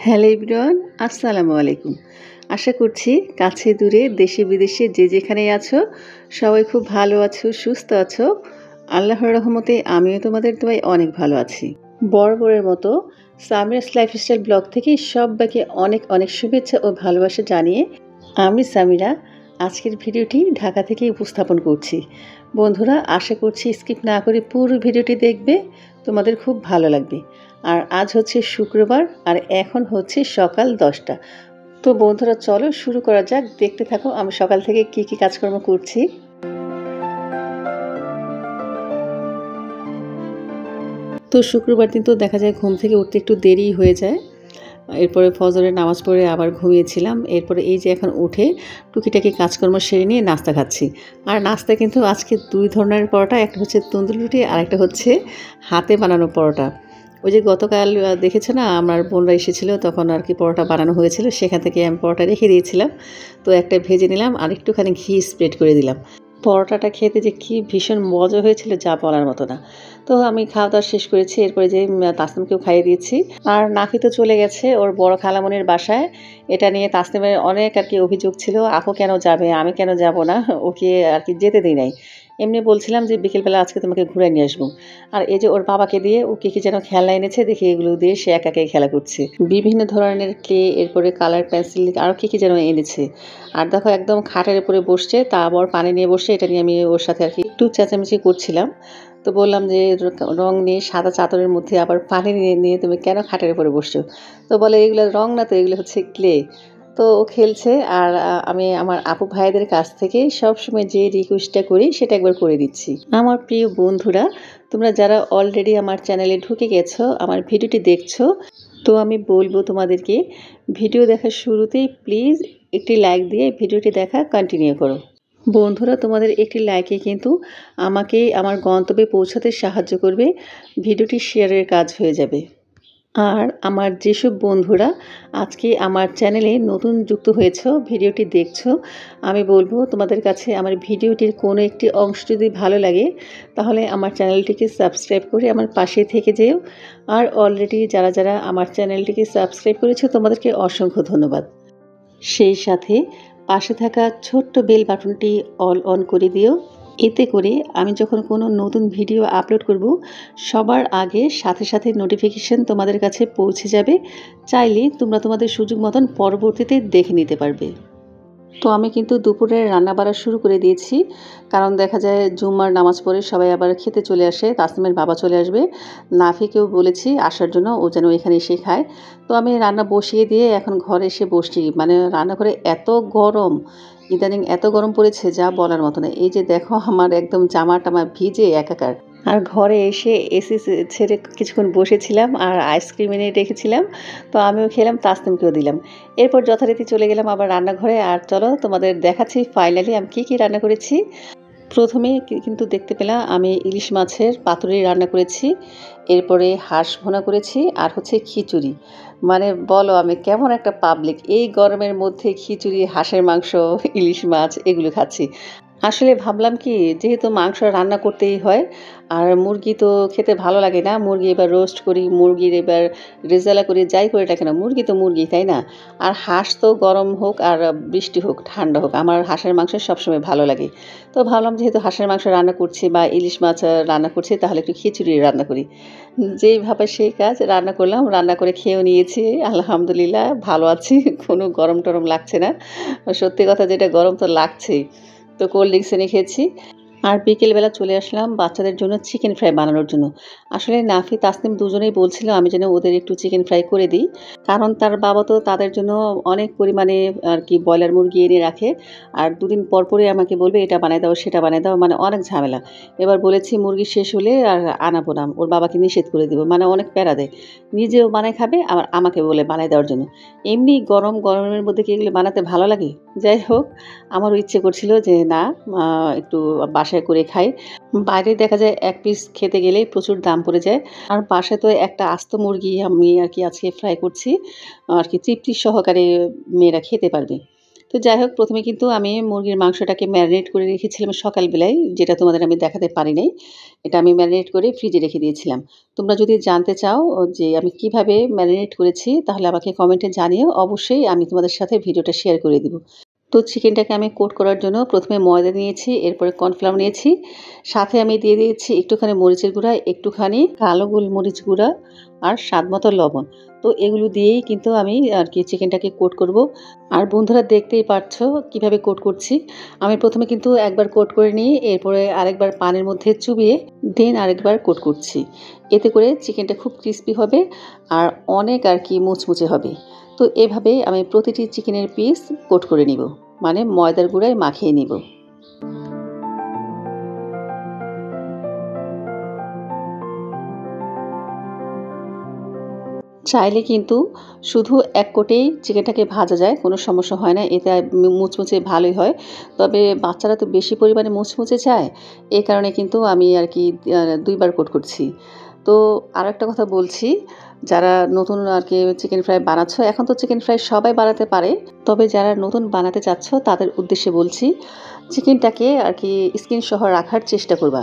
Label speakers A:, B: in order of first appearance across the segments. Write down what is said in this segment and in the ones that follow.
A: Hello everyone, আসসালামু আলাইকুম। আশা করছি কাছে দূরে দেশে বিদেশে যে যেখানেই আছো সবাই খুব ভালো আছো, সুস্থ আছো। আল্লাহর রহমতে আমিও তোমাদের দোয়ায় অনেক ভালো আছি। বরাবরের মতো সামিরাস লাইফস্টাইল ব্লগ থেকে সবাইকে অনেক অনেক শুভেচ্ছা ও ভালোবাসা জানিয়ে আমি সামিরা আজকের ভিডিওটি ঢাকা থেকে উপস্থাপন করছি। বন্ধুরা, আশা করছি স্কিপ না করে পুরো ভিডিওটি দেখবে, তোমাদের খুব ভালো লাগবে। আর আজ হচ্ছে শুক্রবার আর এখন হচ্ছে সকাল 10টা। তো বন্ধুরা চলো শুরু করা যাক, দেখতে থাকো আমি সকাল থেকে কি কি কাজকর্ম করছি। তো শুক্রবার দিন তো দেখা যায় ঘুম থেকে উঠতে একটু দেরি হয়ে যায়। এরপরে ফজরের নামাজ পড়ে আবার ঘুমিয়েছিলাম। এরপরে এই যে এখন উঠে টুকিটাকি কাজকর্ম সেরে নিয়ে নাস্তা খাচ্ছি। আর নাস্তা কিন্তু আজকে 2 ধরনের পরোটা, একটা হচ্ছে তন্দুরি রুটি আর একটা হচ্ছে হাতে বানানো পরোটা। ওই যে গতকাল দেখেছো না, আমার বোনরা এসেছিলো তখন আর কি পরোটা বানানো হয়েছিল, সেখান থেকে আমি পরোটা রেখে দিয়েছিলাম। তো একটা ভেজে নিলাম আর একটুখানি ঘি স্প্রেড করে দিলাম। পরোটাটা খেতে যে কি ভীষণ মজা হয়েছিল যা বলার মতো না। তো আমি খাওয়া দাওয়া শেষ করেছি, এরপরে যে তাসনিমকেও খাইয়ে দিয়েছি। আর নাফি তো চলে গেছে ওর বড় খালামণির বাসায়। এটা নিয়ে তাসনিমের অনেক আর কি অভিযোগ ছিল, আপু কেন যাবে, আমি কেন যাব না, ওকে আর কি যেতে দিই নাই। এমনি বলছিলাম যে বিকেলবেলা আজকে তোমাকে ঘুরে নিয়ে আসবো। আর এই যে ওর বাবাকে দিয়ে ও কী কী যেন খেলনা এনেছে, দেখি এগুলো দিয়ে সে একা একাই খেলা করছে। বিভিন্ন ধরনের ক্লে, এরপরে কালার পেন্সিল, আরও কী কী যেন এনেছে। আর দেখো একদম খাটের উপরে বসছে, তা আবার পানি নিয়ে বসছে। এটা নিয়ে আমি ওর সাথে আর কি একটু চেঁচামেচি করছিলাম। তো বললাম যে রং নিয়ে সাদা চাদরের মধ্যে আবার পানি নিয়ে নিয়ে তুমি কেন খাটের উপরে বসছো? তো বলে এগুলো রং না, তো এগুলো হচ্ছে ক্লে। তো ও খেলছে আর আমি আমার আপু ভাইদের কাছ থেকে সবসময় যে রিকোয়েস্টটা করি সেটা একবার করে দিচ্ছি। আমার প্রিয় বন্ধুরা, তোমরা যারা অলরেডি আমার চ্যানেলে ঢুকে গেছো, আমার ভিডিওটি দেখছো, তো আমি বলবো তোমাদেরকে ভিডিও দেখার শুরুতেই প্লিজ একটি লাইক দিয়ে ভিডিওটি দেখা কন্টিনিউ করো। বন্ধুরা, তোমাদের একটি লাইকে কিন্তু আমাকে আমার গন্তব্যে পৌঁছাতে সাহায্য করবে, ভিডিওটি শেয়ারের কাজ হয়ে যাবে। আর আমার যেসব বন্ধুরা আজকে আমার চ্যানেলে নতুন যুক্ত হয়েছো, ভিডিওটি দেখছো, আমি বলবো তোমাদের কাছে আমার ভিডিওটির কোনো একটি অংশ যদি ভালো লাগে তাহলে আমার চ্যানেলটিকে সাবস্ক্রাইব করে আমার পাশে থেকে যেও। আর অলরেডি যারা যারা আমার চ্যানেলটিকে সাবস্ক্রাইব করেছো তোমাদেরকে অসংখ্য ধন্যবাদ। সেই সাথে পাশে থাকা ছোট্ট বেল বাটনটি অল অন করে দিও। এতে করে আমি যখন কোনো নতুন ভিডিও আপলোড করব সবার আগে সাথে সাথে নোটিফিকেশন তোমাদের কাছে পৌঁছে যাবে। চাইলে তোমরা তোমাদের সুযোগ মতন পরবর্তীতে দেখে নিতে পারবে। তো আমি কিন্তু দুপুরে রান্না বাড়া শুরু করে দিয়েছি, কারণ দেখা যায় জুম্মার নামাজ পড়ে সবাই আবার খেতে চলে আসে, তাসনিমের বাবা চলে আসবে। নাফিকেও বলেছি আসার জন্য, ও যেন এখানে এসে খায়। তো আমি রান্না বসিয়ে দিয়ে এখন ঘরে এসে বসছি। মানে রান্নাঘরে এত গরম, ইদানিং এত গরম পড়েছে যা বলার মতো না। এই যে দেখো আমার একদম জামা টামা ভিজে একাকার। আর ঘরে এসে এসি ছেড়ে কিছুক্ষণ বসেছিলাম আর আইসক্রিম এনে রেখেছিলাম। তো আমিও খেলাম, তাসনিমকেও দিলাম। এরপর যথারীতি চলে গেলাম আবার রান্নাঘরে। আর চলো তোমাদের দেখাচ্ছি ফাইনালি আমি কী কী রান্না করেছি। প্রথমে কিন্তু দেখতে পেলাম আমি ইলিশ মাছের পাতুরি রান্না করেছি, এরপরে হাঁস ভুনা করেছি আর হচ্ছে খিচুড়ি। মানে বলো আমি কেমন একটা পাবলিক, এই গরমের মধ্যে খিচুড়ি, হাঁসের মাংস, ইলিশ মাছ এগুলো খাচ্ছি। আসলে ভাবলাম কি, যেহেতু মাংস রান্না করতেই হয় আর মুরগি তো খেতে ভালো লাগে না, মুরগি এবার রোস্ট করি, মুরগির এবার রেজালা করি, যাই করি না কেন মুরগি তো মুরগি, তাই না? আর হাঁস তো গরম হোক আর বৃষ্টি হোক ঠান্ডা হোক আমার হাঁসের মাংস সবসময় ভালো লাগে। তো ভাবলাম যেহেতু হাঁসের মাংস রান্না করছি বা ইলিশ মাছ রান্না করছি তাহলে একটু খিচুড়ি রান্না করি। যেইভাবে সেই কাজ রান্না করলাম, রান্না করে খেয়েও নিয়েছি, আলহামদুলিল্লাহ ভালো আছি। কোনো গরম টরম লাগছে না। সত্যি কথা যেটা, গরম তো লাগছেই। তো কোল্ড ড্রিঙ্কস এনে খেয়েছি। আর বিকেলবেলা চলে আসলাম বাচ্চাদের জন্য চিকেন ফ্রাই বানানোর জন্য। আসলে নাফি তাসনিম দুজনেই বলছিল আমি যেন ওদের একটু চিকেন ফ্রাই করে দিই, কারণ তার বাবা তো তাদের জন্য অনেক পরিমাণে আর কি ব্রয়লার মুরগি এনে রাখে। আর দুদিন পর পরে আমাকে বলবে এটা বানাই দাও সেটা বানাই দাও, মানে অনেক ঝামেলা। এবার বলেছি মুরগি শেষ হলে আর আনাবো না, ওর বাবাকে নিষেধ করে দেবো, মানে অনেক প্যারা দেয়। নিজেও বানায় খাবে আবার আমাকে বলে বানাই দেওয়ার জন্য। এমনি গরমের মধ্যে কি এগুলো বানাতে ভালো লাগে? যাই হোক, আমারও ইচ্ছে করছিল যে না, একটু বাসায় করে খাই। বাইরে দেখা যায় এক পিস খেতে গেলেই প্রচুর দাম পড়ে যায়। আর বাসায় তো একটা আস্ত মুরগি আমি আর কি আজকে ফ্রাই করছি, আর কি তৃপ্তি সহকারে মেয়েরা খেতে পারবে। তো যাই হোক, প্রথমে কিন্তু আমি মুরগির মাংসটাকে ম্যারিনেট করে রেখেছিলাম সকালবেলায়, যেটা তোমাদের আমি দেখাতে পারি নাই। এটা আমি ম্যারিনেট করে ফ্রিজে রেখে দিয়েছিলাম। তোমরা যদি জানতে চাও যে আমি কিভাবে ম্যারিনেট করেছি, তাহলে আমাকে কমেন্টে জানিও। অবশ্যই আমি তোমাদের সাথে ভিডিওটা শেয়ার করে দিব। তো চিকেনটাকে আমি কোট করার জন্য প্রথমে ময়দা নিয়েছি, এরপরে কর্নফ্লাওয়ার নিয়েছি। সাথে আমি দিয়ে দিয়েছি একটুখানি মরিচের গুঁড়া, একটুখানি কালো গোলমরিচ গুঁড়া আর স্বাদমতো লবণ। তো এগুলো দিয়েই কিন্তু আমি আর কি চিকেনটাকে কোট করব। আর বন্ধুরা দেখতেই পারছো কিভাবে কোট করছি। আমি প্রথমে কিন্তু একবার কোট করে নিই, এরপরে আরেকবার পানির মধ্যে চুবিয়ে দেন আরেকবার কোট করছি। এতে করে চিকেনটা খুব ক্রিস্পি হবে আর অনেক আর কি মুচমুচে হবে। তো এভাবে আমি প্রতিটি চিকেনের পিস কোট করে নিব, মানে ময়দার গুঁড়ায় মাখিয়ে নিব। চাইলে কিন্তু শুধু এক কোটেই চিকেনটাকে ভাজা যায়, কোনো সমস্যা হয় না, এতে মুচমুচে ভালোই হয়। তবে বাচ্চারা তো বেশি পরিমাণে মুচমুচে চায়, এই কারণে কিন্তু আমি আর কি ২ বার কোট করছি। তো আরেকটা কথা বলছি, যারা নতুন আর কি চিকেন ফ্রাই বানাচ্ছ, এখন তো চিকেন ফ্রাই সবাই বানাতে পারে, তবে যারা নতুন বানাতে চাচ্ছ তাদের উদ্দেশ্যে বলছি, চিকেনটাকে আর কি স্কিন সহ রাখার চেষ্টা করবা।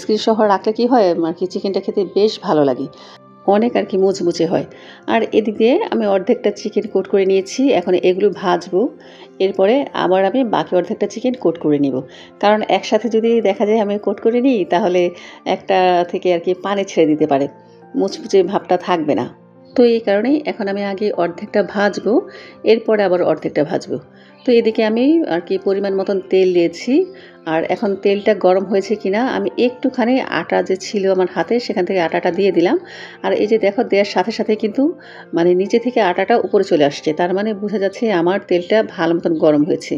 A: স্কিন সহ রাখলে কি হয় আর কি, চিকেনটা খেতে বেশ ভালো লাগে, অনেক আর কি মুচমুচে হয়। আর এদিকে আমি অর্ধেকটা চিকেন কোট করে নিয়েছি, এখন এগুলো ভাজবো। এরপরে আবার আমি বাকি অর্ধেকটা চিকেন কোট করে নিব, কারণ একসাথে যদি দেখা যায় আমি কোট করে নিই, তাহলে একটা থেকে আর কি পানি ছেড়ে দিতে পারে, মুচমুচে ভাবটা থাকবে না। তো এই কারণেই এখন আমি আগে অর্ধেকটা ভাজবো, এরপরে আবার অর্ধেকটা ভাজবো। তো এদিকে আমি আর কি পরিমাণ মতন তেল দিয়েছি। আর এখন তেলটা গরম হয়েছে কিনা আমি একটুখানি আটা যে ছিল আমার হাতে, সেখান থেকে আটাটা দিয়ে দিলাম। আর এই যে দেখো, দেওয়ার সাথে সাথে কিন্তু মানে নিচে থেকে আটাটা উপরে চলে আসছে, তার মানে বোঝা যাচ্ছে আমার তেলটা ভালো মতন গরম হয়েছে।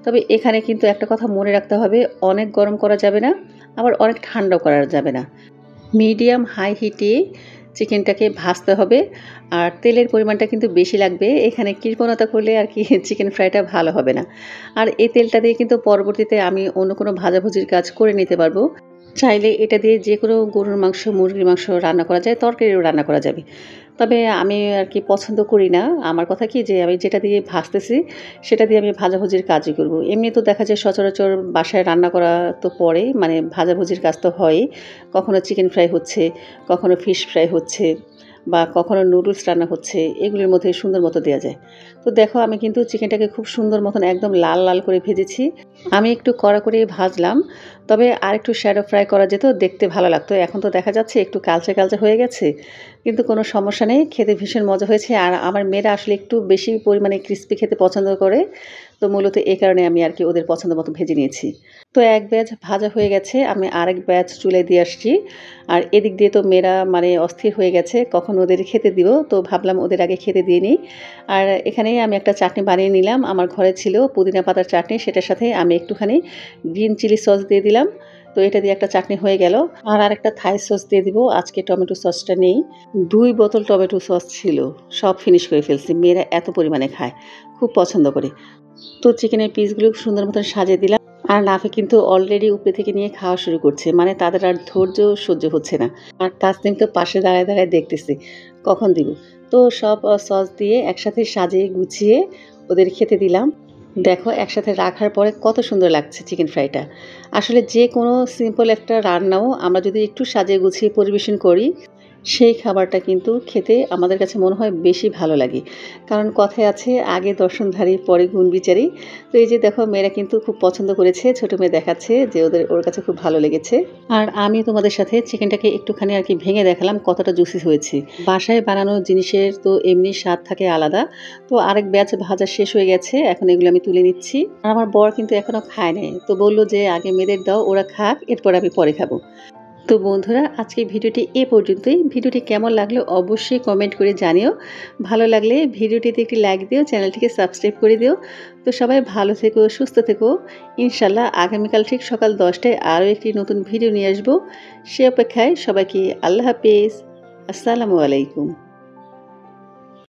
A: তবে এখানে কিন্তু একটা কথা মনে রাখতে হবে, অনেক গরম করা যাবে না, আবার অনেক ঠান্ডাও করা যাবে না। মিডিয়াম হাই হিটে চিকেনটাকে ভাজতে হবে। আর তেলের পরিমাণটা কিন্তু বেশি লাগবে, এখানে কৃপণতা করলে আর কি চিকেন ফ্রাইটা ভালো হবে না। আর এই তেলটা দিয়ে কিন্তু পরবর্তীতে আমি অন্য কোনো ভাজাভুজির কাজ করে নিতে পারবো। চাইলে এটা দিয়ে যে কোনো গরুর মাংস, মুরগির মাংস রান্না করা যায়, তরকারিও রান্না করা যাবে। তবে আমি আর কি পছন্দ করি না। আমার কথা কি, যে আমি যেটা দিয়ে ভাজতেছি সেটা দিয়ে আমি ভাজাভুজির কাজই করব। এমনি তো দেখা যায় সচরাচর বাসায় রান্না করা তো পরে, মানে ভাজাভুজির কাজ তো হয়ই। কখনো চিকেন ফ্রাই হচ্ছে, কখনো ফিশ ফ্রাই হচ্ছে, বা কখনো নুডলস রান্না হচ্ছে, এগুলির মধ্যে সুন্দর মতো দেওয়া যায়। তো দেখো, আমি কিন্তু চিকেনটাকে খুব সুন্দর মতন একদম লাল লাল করে ভেজেছি। আমি একটু কড়া করে ভাজলাম, তবে আর একটু শ্যাডো ফ্রাই করা যেত, দেখতে ভালো লাগতো। এখন তো দেখা যাচ্ছে একটু কালচে কালচে হয়ে গেছে, কিন্তু কোনো সমস্যা নেই, খেতে ভীষণ মজা হয়েছে। আর আমার মেয়েরা আসলে একটু বেশি পরিমাণে ক্রিস্পি খেতে পছন্দ করে, তো মূলত এই কারণে আমি আর কি ওদের পছন্দ মতো ভেজে নিয়েছি। তো এক ব্যাচ ভাজা হয়ে গেছে, আমি আরেক ব্যাচ চুলায় দিয়ে আসছি। আর এদিক দিয়ে তো মেয়েরা মানে অস্থির হয়ে গেছে কখন ওদের খেতে দিব, তো ভাবলাম ওদের আগে খেতে দিয়ে নিই। আর এখানেই আমি একটা চাটনি বানিয়ে নিলাম, আমার ঘরে ছিল পুদিনা পাতার চাটনি, সেটার সাথে আমি একটুখানি গ্রিন চিলি সস দিয়ে দিলাম। তো এটা দিয়ে একটা চাটনি হয়ে গেল। আর আরেকটা থাই সস দিয়ে দিব, আজকে টমেটো সসটা নেই। 2 বোতল টমেটো সস ছিল, সব ফিনিশ করে ফেলছি, মেয়েরা এত পরিমাণে খায়, খুব পছন্দ করে। তো চিকেনের পিসগুলো সুন্দর মতন সাজিয়ে দিলাম। আর নাফে কিন্তু অলরেডি উপরে থেকে নিয়ে খাওয়া শুরু করছে, মানে তাদের আর ধৈর্য সহ্য হচ্ছে না। আর তাসনিম তো পাশে দাঁড়ায় দাঁড়ায় দেখতেছি কখন দিব। তো সব সস দিয়ে একসাথে সাজিয়ে গুছিয়ে ওদের খেতে দিলাম। দেখো, একসাথে রাখার পরে কত সুন্দর লাগছে চিকেন ফ্রাইটা। আসলে যে কোনো সিম্পল একটা রান্নাও আমরা যদি একটু সাজিয়ে গুছিয়ে পরিবেশন করি, সেই খাবারটা কিন্তু খেতে আমাদের কাছে মনে হয় বেশি ভালো লাগে। কারণ কথায় আছে, আগে দর্শনধারী পরে গুণ বিচারী। তো এই যে দেখো, মেয়েরা কিন্তু খুব পছন্দ করেছে, ছোটো মেয়ে দেখাচ্ছে যে ওর কাছে খুব ভালো লেগেছে। আর আমি তোমাদের সাথে চিকেনটাকে একটুখানি আর কি ভেঙে দেখালাম কতটা জুসি হয়েছে। বাসায় বানানো জিনিসের তো এমনি স্বাদ থাকে আলাদা। তো আরেক ব্যাচ ভাজা শেষ হয়ে গেছে, এখন এগুলো আমি তুলে নিচ্ছি। আর আমার বর কিন্তু এখনও খায় নাই, তো বললো যে আগে মেয়েদের দাও, ওরা খাক, এরপর আমি পরে খাবো। তো বন্ধুরা, আজকে ভিডিওটি এ পর্যন্তই। ভিডিওটি কেমন লাগলো অবশ্যই কমেন্ট করে জানিও। ভালো লাগলে ভিডিওটিতে একটি লাইক দিও, চ্যানেলটিকে সাবস্ক্রাইব করে দিও। তো সবাই ভালো থেকো, সুস্থ থেকো। ইনশাল্লাহ আগামীকাল ঠিক সকাল 10টায় আরও একটি নতুন ভিডিও নিয়ে আসবো। সে অপেক্ষায় সবাইকে আল্লাহ হাফেজ, আসসালামু আলাইকুম।